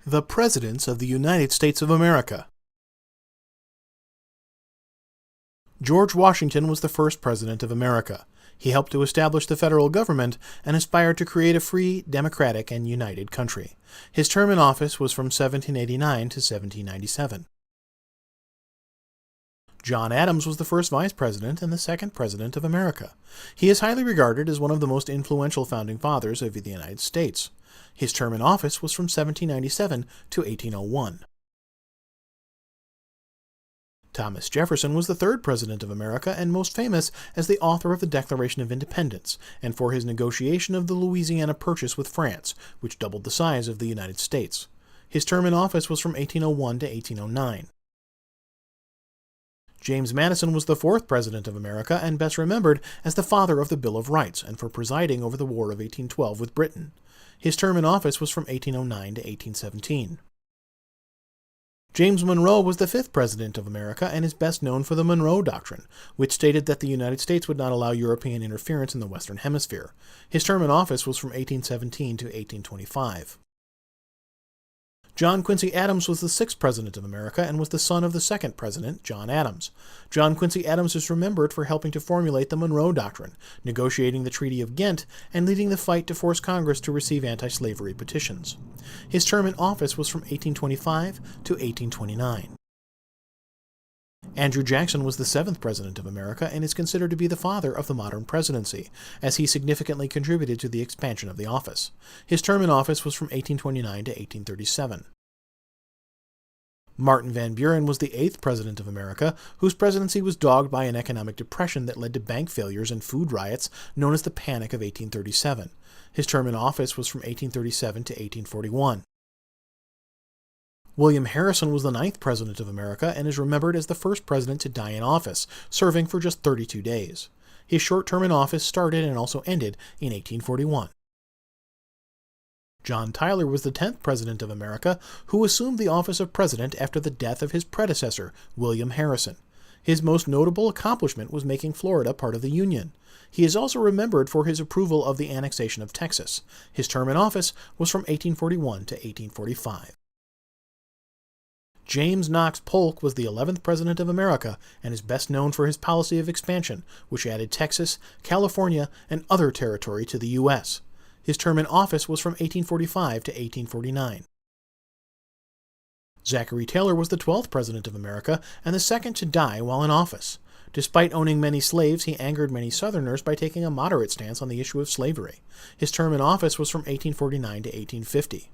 The Presidents of the United States of America. George Washington was the first President of America. He helped to establish the federal government and aspired to create a free, democratic, and united country. His term in office was from 1789 to 1797. John Adams was the first Vice President and the second President of America. He is highly regarded as one of the most influential founding fathers of the United States. His term in office was from 1797 to 1801. Thomas Jefferson was the third President of America and most famous as the author of the Declaration of Independence and for his negotiation of the Louisiana Purchase with France, which doubled the size of the United States. His term in office was from 1801 to 1809. James Madison was the fourth President of America and best remembered as the father of the Bill of Rights and for presiding over the War of 1812 with Britain. His term in office was from 1809 to 1817. James Monroe was the fifth President of America and is best known for the Monroe Doctrine, which stated that the United States would not allow European interference in the Western Hemisphere. His term in office was from 1817 to 1825. John Quincy Adams was the sixth President of America and was the son of the second President, John Adams. John Quincy Adams is remembered for helping to formulate the Monroe Doctrine, negotiating the Treaty of Ghent, and leading the fight to force Congress to receive anti-slavery petitions. His term in office was from 1825 to 1829. Andrew Jackson was the seventh President of America and is considered to be the father of the modern presidency, as he significantly contributed to the expansion of the office. His term in office was from 1829 to 1837. Martin Van Buren was the eighth President of America, whose presidency was dogged by an economic depression that led to bank failures and food riots known as the Panic of 1837. His term in office was from 1837 to 1841. William Harrison was the ninth President of America and is remembered as the first president to die in office, serving for just 32 days. His short term in office started and also ended in 1841. John Tyler was the 10th President of America, who assumed the office of President after the death of his predecessor, William Harrison. His most notable accomplishment was making Florida part of the Union. He is also remembered for his approval of the annexation of Texas. His term in office was from 1841 to 1845. James Knox Polk was the 11th President of America and is best known for his policy of expansion, which added Texas, California, and other territory to the U.S. His term in office was from 1845 to 1849. Zachary Taylor was the 12th President of America and the second to die while in office. Despite owning many slaves, he angered many Southerners by taking a moderate stance on the issue of slavery. His term in office was from 1849 to 1850.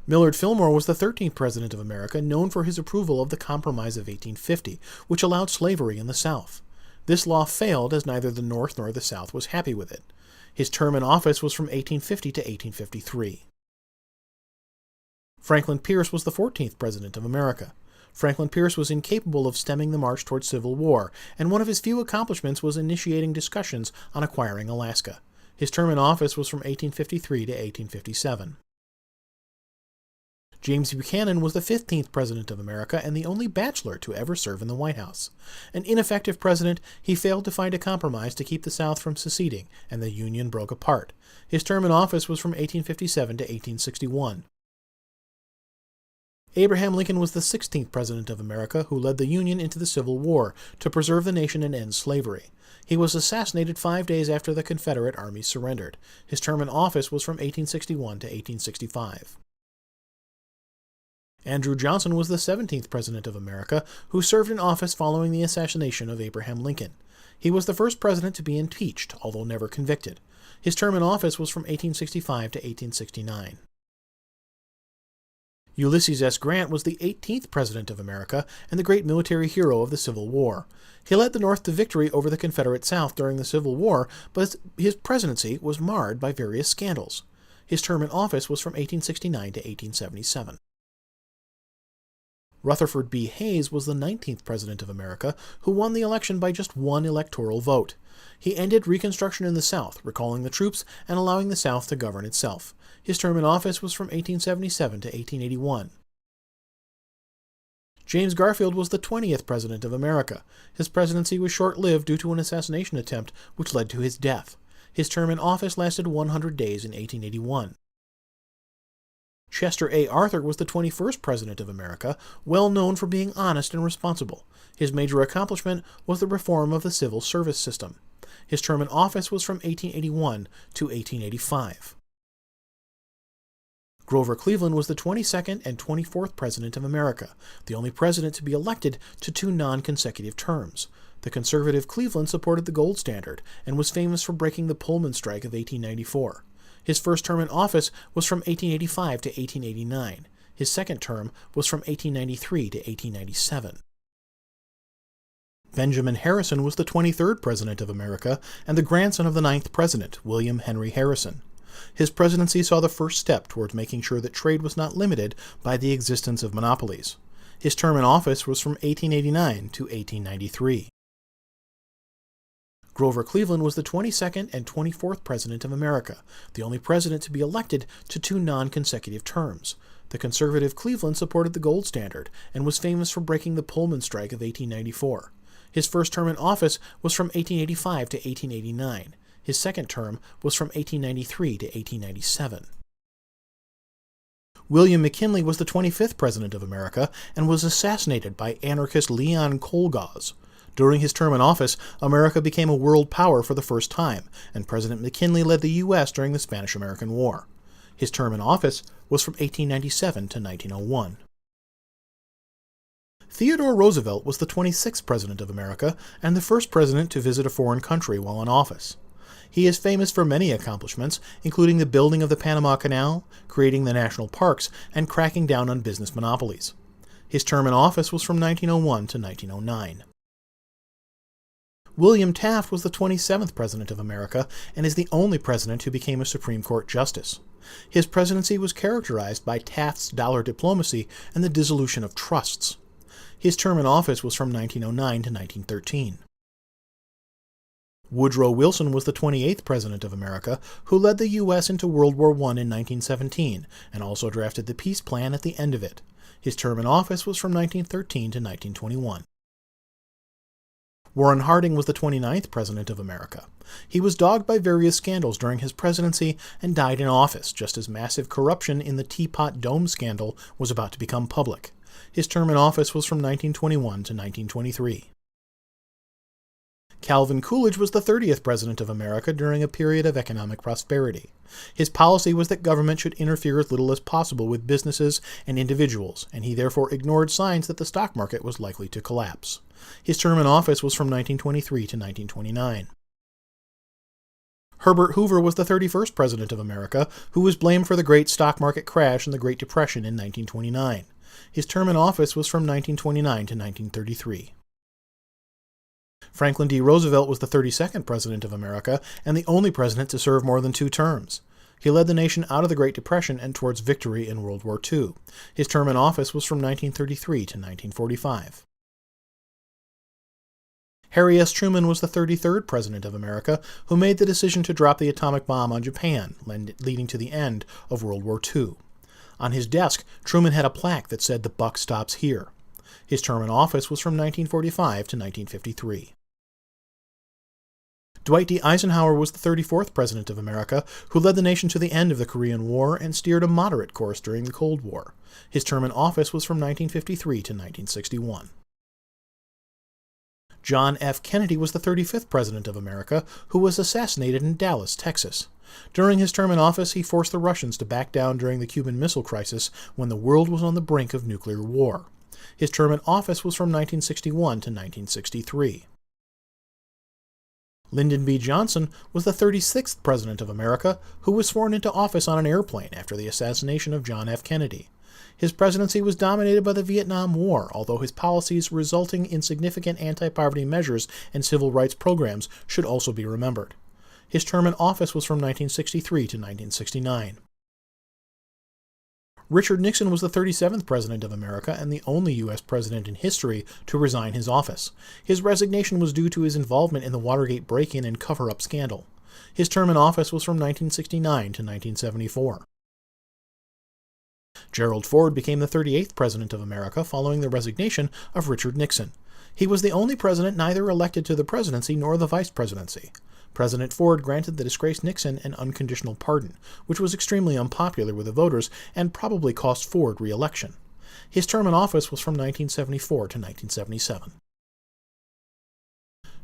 Millard Fillmore was the 13th President of America, known for his approval of the Compromise of 1850, which allowed slavery in the South. This law failed as neither the North nor the South was happy with it. His term in office was from 1850 to 1853. Franklin Pierce was the 14th President of America. Franklin Pierce was incapable of stemming the march toward civil war, and one of his few accomplishments was initiating discussions on acquiring Alaska. His term in office was from 1853 to 1857. James Buchanan was the 15th President of America and the only bachelor to ever serve in the White House. An ineffective president, he failed to find a compromise to keep the South from seceding, and the Union broke apart. His term in office was from 1857 to 1861. Abraham Lincoln was the 16th President of America who led the Union into the Civil War to preserve the nation and end slavery. He was assassinated 5 days after the Confederate Army surrendered. His term in office was from 1861 to 1865. Andrew Johnson was the 17th President of America, who served in office following the assassination of Abraham Lincoln. He was the first president to be impeached, although never convicted. His term in office was from 1865 to 1869. Ulysses S. Grant was the 18th President of America and the great military hero of the Civil War. He led the North to victory over the Confederate South during the Civil War, but his presidency was marred by various scandals. His term in office was from 1869 to 1877. Rutherford B. Hayes was the 19th President of America, who won the election by just one electoral vote. He ended Reconstruction in the South, recalling the troops and allowing the South to govern itself. His term in office was from 1877 to 1881. James Garfield was the 20th President of America. His presidency was short-lived due to an assassination attempt which led to his death. His term in office lasted 100 days in 1881. Chester A. Arthur was the 21st President of America, well known for being honest and responsible. His major accomplishment was the reform of the civil service system. His term in office was from 1881 to 1885. Grover Cleveland was the 22nd and 24th President of America, the only president to be elected to 2 non-consecutive terms. The conservative Cleveland supported the gold standard and was famous for breaking the Pullman strike of 1894. His first term in office was from 1885 to 1889. His second term was from 1893 to 1897. Benjamin Harrison was the 23rd President of America and the grandson of the 9th President, William Henry Harrison. His presidency saw the first step towards making sure that trade was not limited by the existence of monopolies. His term in office was from 1889 to 1893. Grover Cleveland was the 22nd and 24th President of America, the only president to be elected to 2 non-consecutive terms. The conservative Cleveland supported the gold standard and was famous for breaking the Pullman strike of 1894. His first term in office was from 1885 to 1889. His second term was from 1893 to 1897. William McKinley was the 25th President of America and was assassinated by anarchist Leon Czolgosz. During his term in office, America became a world power for the first time, and President McKinley led the U.S. during the Spanish-American War. His term in office was from 1897 to 1901. Theodore Roosevelt was the 26th President of America and the first president to visit a foreign country while in office. He is famous for many accomplishments, including the building of the Panama Canal, creating the national parks, and cracking down on business monopolies. His term in office was from 1901 to 1909. William Taft was the 27th President of America and is the only president who became a Supreme Court justice. His presidency was characterized by Taft's dollar diplomacy and the dissolution of trusts. His term in office was from 1909 to 1913. Woodrow Wilson was the 28th President of America, who led the U.S. into World War I in 1917 and also drafted the peace plan at the end of it. His term in office was from 1913 to 1921. Warren Harding was the 29th President of America. He was dogged by various scandals during his presidency and died in office just as massive corruption in the Teapot Dome scandal was about to become public. His term in office was from 1921 to 1923. Calvin Coolidge was the 30th President of America during a period of economic prosperity. His policy was that government should interfere as little as possible with businesses and individuals, and he therefore ignored signs that the stock market was likely to collapse. His term in office was from 1923 to 1929. Herbert Hoover was the 31st President of America, who was blamed for the great stock market crash and the Great Depression in 1929. His term in office was from 1929 to 1933. Franklin D. Roosevelt was the 32nd President of America and the only president to serve more than 2 terms. He led the nation out of the Great Depression and towards victory in World War II. His term in office was from 1933 to 1945. Harry S. Truman was the 33rd President of America, who made the decision to drop the atomic bomb on Japan, leading to the end of World War II. On his desk, Truman had a plaque that said, "The buck stops here." His term in office was from 1945 to 1953. Dwight D. Eisenhower was the 34th President of America, who led the nation to the end of the Korean War and steered a moderate course during the Cold War. His term in office was from 1953 to 1961. John F. Kennedy was the 35th President of America, who was assassinated in Dallas, Texas. During his term in office, he forced the Russians to back down during the Cuban Missile Crisis when the world was on the brink of nuclear war. His term in office was from 1961 to 1963. Lyndon B. Johnson was the 36th President of America, who was sworn into office on an airplane after the assassination of John F. Kennedy. His presidency was dominated by the Vietnam War, although his policies resulting in significant anti-poverty measures and civil rights programs should also be remembered. His term in office was from 1963 to 1969. Richard Nixon was the 37th President of America and the only U.S. president in history to resign his office. His resignation was due to his involvement in the Watergate break-in and cover-up scandal. His term in office was from 1969 to 1974. Gerald Ford became the 38th President of America following the resignation of Richard Nixon. He was the only president neither elected to the presidency nor the vice presidency. President Ford granted the disgraced Nixon an unconditional pardon, which was extremely unpopular with the voters and probably cost Ford re-election. His term in office was from 1974 to 1977.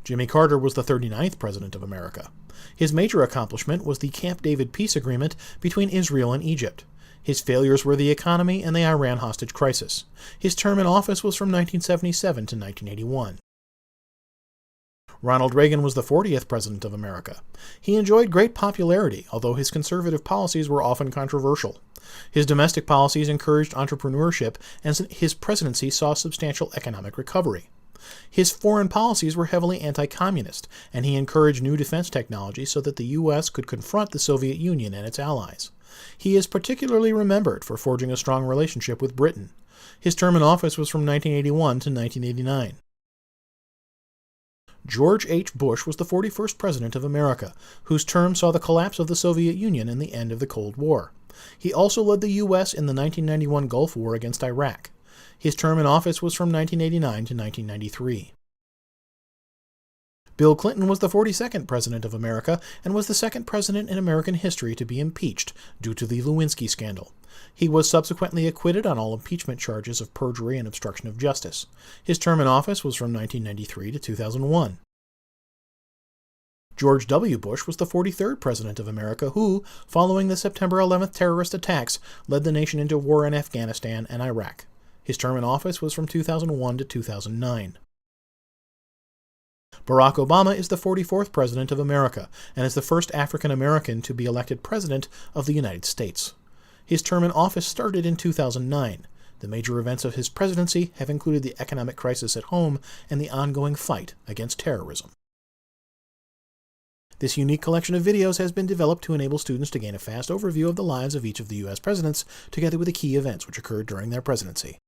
Jimmy Carter was the 39th President of America. His major accomplishment was the Camp David peace agreement between Israel and Egypt. His failures were the economy and the Iran hostage crisis. His term in office was from 1977 to 1981. Ronald Reagan was the 40th President of America. He enjoyed great popularity, although his conservative policies were often controversial. His domestic policies encouraged entrepreneurship, and his presidency saw substantial economic recovery. His foreign policies were heavily anti-communist, and he encouraged new defense technology so that the U.S. could confront the Soviet Union and its allies. He is particularly remembered for forging a strong relationship with Britain. His term in office was from 1981 to 1989. George H. Bush was the 41st President of America, whose term saw the collapse of the Soviet Union and the end of the Cold War. He also led the U.S. in the 1991 Gulf War against Iraq. His term in office was from 1989 to 1993. Bill Clinton was the 42nd President of America and was the second president in American history to be impeached due to the Lewinsky scandal. He was subsequently acquitted on all impeachment charges of perjury and obstruction of justice. His term in office was from 1993 to 2001. George W. Bush was the 43rd President of America who, following the September 11th terrorist attacks, led the nation into war in Afghanistan and Iraq. His term in office was from 2001 to 2009. Barack Obama is the 44th President of America and is the first African American to be elected President of the United States. His term in office started in 2009. The major events of his presidency have included the economic crisis at home and the ongoing fight against terrorism. This unique collection of videos has been developed to enable students to gain a fast overview of the lives of each of the U.S. presidents, together with the key events which occurred during their presidency.